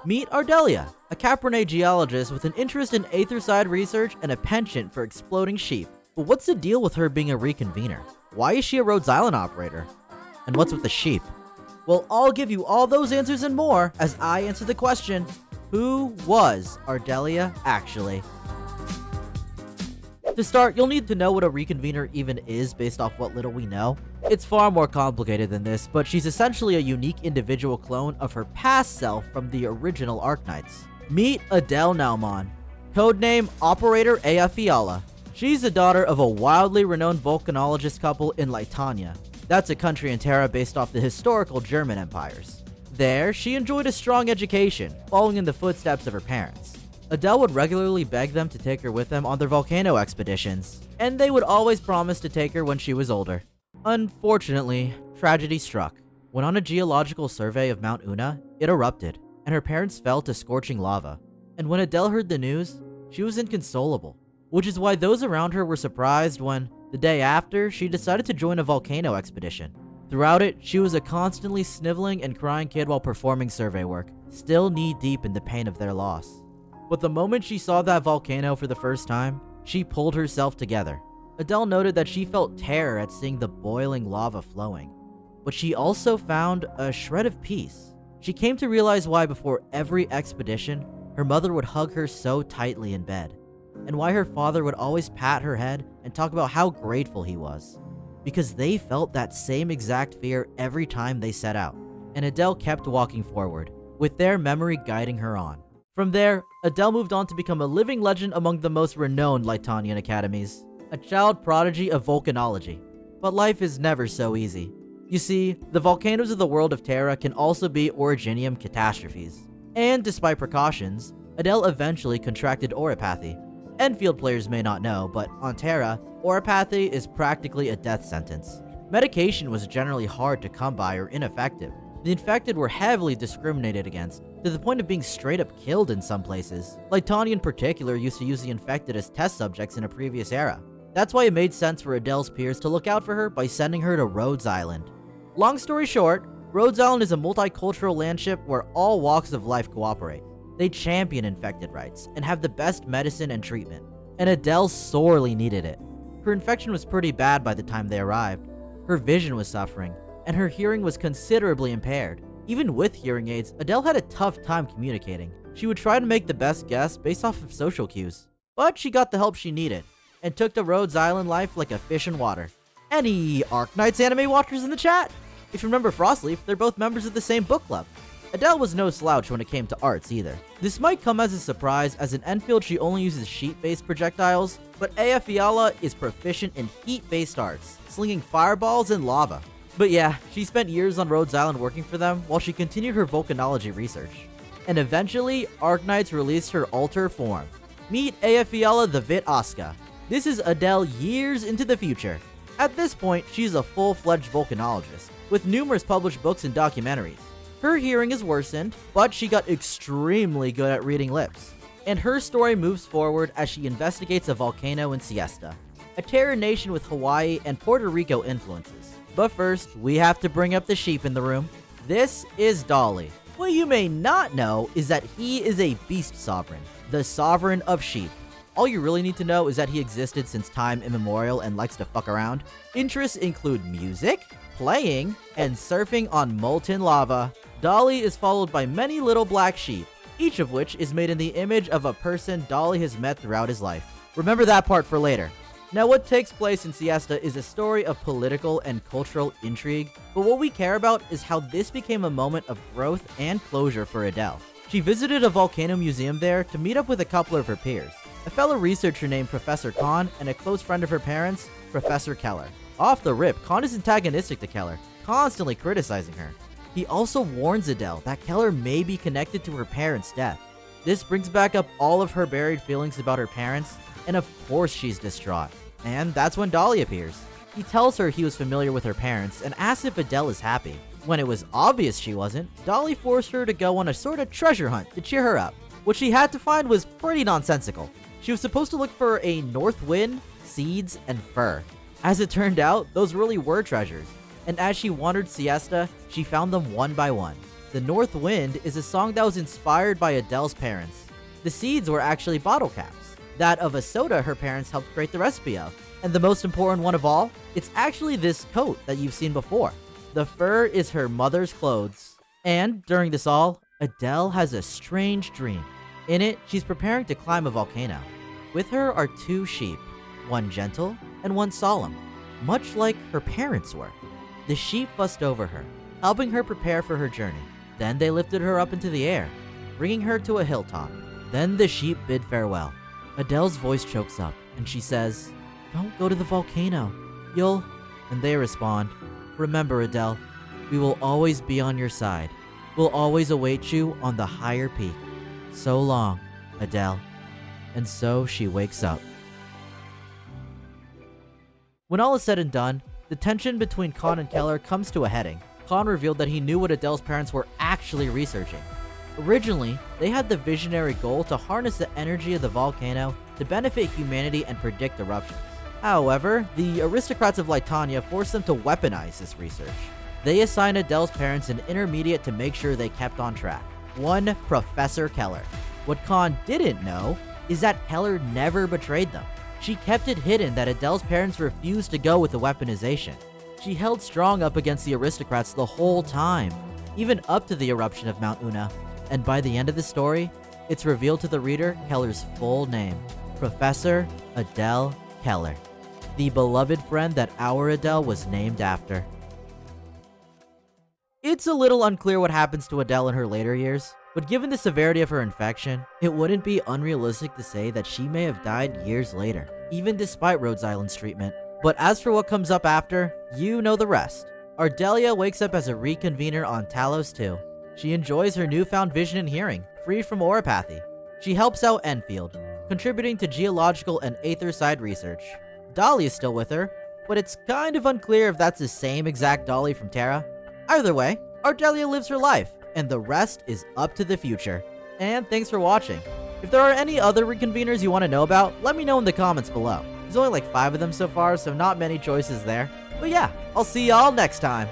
Meet Ardelia, a Caprinae geologist with an interest in aethercide research and a penchant for exploding sheep. But what's the deal with her being a Reconvener? Why is she a Rhodes Island operator? And what's with the sheep? Well, I'll give you all those answers and more as I answer the question, who was Ardelia actually? To start, you'll need to know what a Reconvener even is based off what little we know. It's far more complicated than this, but she's essentially a unique individual clone of her past self from the original Arknights. Meet Adele Naumann, codename Operator Eyjafjalla. She's the daughter of a wildly renowned volcanologist couple in Litania. That's a country in Terra based off the historical German empires. There, she enjoyed a strong education, following in the footsteps of her parents. Adele would regularly beg them to take her with them on their volcano expeditions, and they would always promise to take her when she was older. Unfortunately, tragedy struck. When on a geological survey of Mount Una, it erupted, and her parents fell to scorching lava. And when Adele heard the news, she was inconsolable, which is why those around her were surprised when, the day after, she decided to join a volcano expedition. Throughout it, she was a constantly sniveling and crying kid while performing survey work, still knee-deep in the pain of their loss. But the moment she saw that volcano for the first time, she pulled herself together. Adele noted that she felt terror at seeing the boiling lava flowing, but she also found a shred of peace. She came to realize why before every expedition, her mother would hug her so tightly in bed, and why her father would always pat her head and talk about how grateful he was. Because they felt that same exact fear every time they set out, and Adele kept walking forward, with their memory guiding her on. From there, Adele moved on to become a living legend among the most renowned Litanian academies, a child prodigy of volcanology. But life is never so easy. You see, the volcanoes of the world of Terra can also be originium catastrophes. And despite precautions, Adele eventually contracted oropathy. Endfield players may not know, but on Terra, oropathy is practically a death sentence. Medication was generally hard to come by or ineffective. The infected were heavily discriminated against, to the point of being straight up killed in some places. Litania in particular used to use the infected as test subjects in a previous era. That's why it made sense for Adele's peers to look out for her by sending her to Rhodes Island. Long story short, Rhodes Island is a multicultural landship where all walks of life cooperate. They champion infected rights and have the best medicine and treatment, and Adele sorely needed it. Her infection was pretty bad by the time they arrived. Her vision was suffering, and her hearing was considerably impaired. Even with hearing aids, Adele had a tough time communicating. She would try to make the best guess based off of social cues. But she got the help she needed, and took to Rhodes Island life like a fish in water. Any Arknights anime watchers in the chat? If you remember Frostleaf, they're both members of the same book club. Adele was no slouch when it came to arts either. This might come as a surprise, as in Endfield she only uses sheet-based projectiles, but Eyjafjalla is proficient in heat-based arts, slinging fireballs and lava. But yeah, she spent years on Rhodes Island working for them while she continued her volcanology research. And eventually, Arknights released her alter form. Meet Eyjafjalla the Vit Aska. This is Adele years into the future. At this point, she's a full-fledged volcanologist, with numerous published books and documentaries. Her hearing is worsened, but she got extremely good at reading lips. And her story moves forward as she investigates a volcano in Siesta, a Terran nation with Hawaii and Puerto Rico influences. But first, we have to bring up the sheep in the room. This is Dolly. What you may not know is that he is a beast sovereign, the sovereign of sheep. All you really need to know is that he existed since time immemorial and likes to fuck around. Interests include music, playing, and surfing on molten lava. Dolly is followed by many little black sheep, each of which is made in the image of a person Dolly has met throughout his life. Remember that part for later. Now, what takes place in Siesta is a story of political and cultural intrigue, but what we care about is how this became a moment of growth and closure for Adele. She visited a volcano museum there to meet up with a couple of her peers, a fellow researcher named Professor Khan and a close friend of her parents, Professor Keller. Off the rip, Khan is antagonistic to Keller, constantly criticizing her. He also warns Adele that Keller may be connected to her parents' death. This brings back up all of her buried feelings about her parents, and of course she's distraught. And that's when Dolly appears. He tells her he was familiar with her parents and asks if Adele is happy. When it was obvious she wasn't, Dolly forced her to go on a sort of treasure hunt to cheer her up. What she had to find was pretty nonsensical. She was supposed to look for a north wind, seeds, and fur. As it turned out, those really were treasures. And as she wandered Siesta, she found them one by one. The North Wind is a song that was inspired by Adele's parents. The seeds were actually bottle caps, that of a soda her parents helped create the recipe of. And the most important one of all, it's actually this coat that you've seen before. The fur is her mother's clothes. And during this all, Adele has a strange dream. In it, she's preparing to climb a volcano. With her are two sheep, one gentle and one solemn, much like her parents were. The sheep fussed over her, helping her prepare for her journey. Then they lifted her up into the air, bringing her to a hilltop. Then the sheep bid farewell. Adele's voice chokes up, and she says, "Don't go to the volcano. You'll..." And they respond, "Remember, Adele, we will always be on your side. We'll always await you on the higher peak. So long, Adele." And so she wakes up. When all is said and done, the tension between Khan and Keller comes to a heading. Khan revealed that he knew what Adele's parents were actually researching. Originally, they had the visionary goal to harness the energy of the volcano to benefit humanity and predict eruptions. However, the aristocrats of Litania forced them to weaponize this research. They assigned Adele's parents an intermediate to make sure they kept on track. One Professor Keller. What Khan didn't know is that Keller never betrayed them. She kept it hidden that Adele's parents refused to go with the weaponization. She held strong up against the aristocrats the whole time, even up to the eruption of Mount Una. And by the end of the story, it's revealed to the reader Keller's full name, Professor Adele Keller, the beloved friend that our Adele was named after. It's a little unclear what happens to Adele in her later years, but given the severity of her infection, it wouldn't be unrealistic to say that she may have died years later, even despite Rhodes Island's treatment. But as for what comes up after, you know the rest. Ardelia wakes up as a Reconvener on Talos 2. She enjoys her newfound vision and hearing, free from oropathy. She helps out Endfield, contributing to geological and aether side research. Dolly is still with her, but it's kind of unclear if that's the same exact Dolly from Terra. Either way, Ardelia lives her life, and the rest is up to the future. And thanks for watching. If there are any other Reconveners you want to know about, let me know in the comments below. There's only like 5 of them so far, so not many choices there. But yeah, I'll see y'all next time.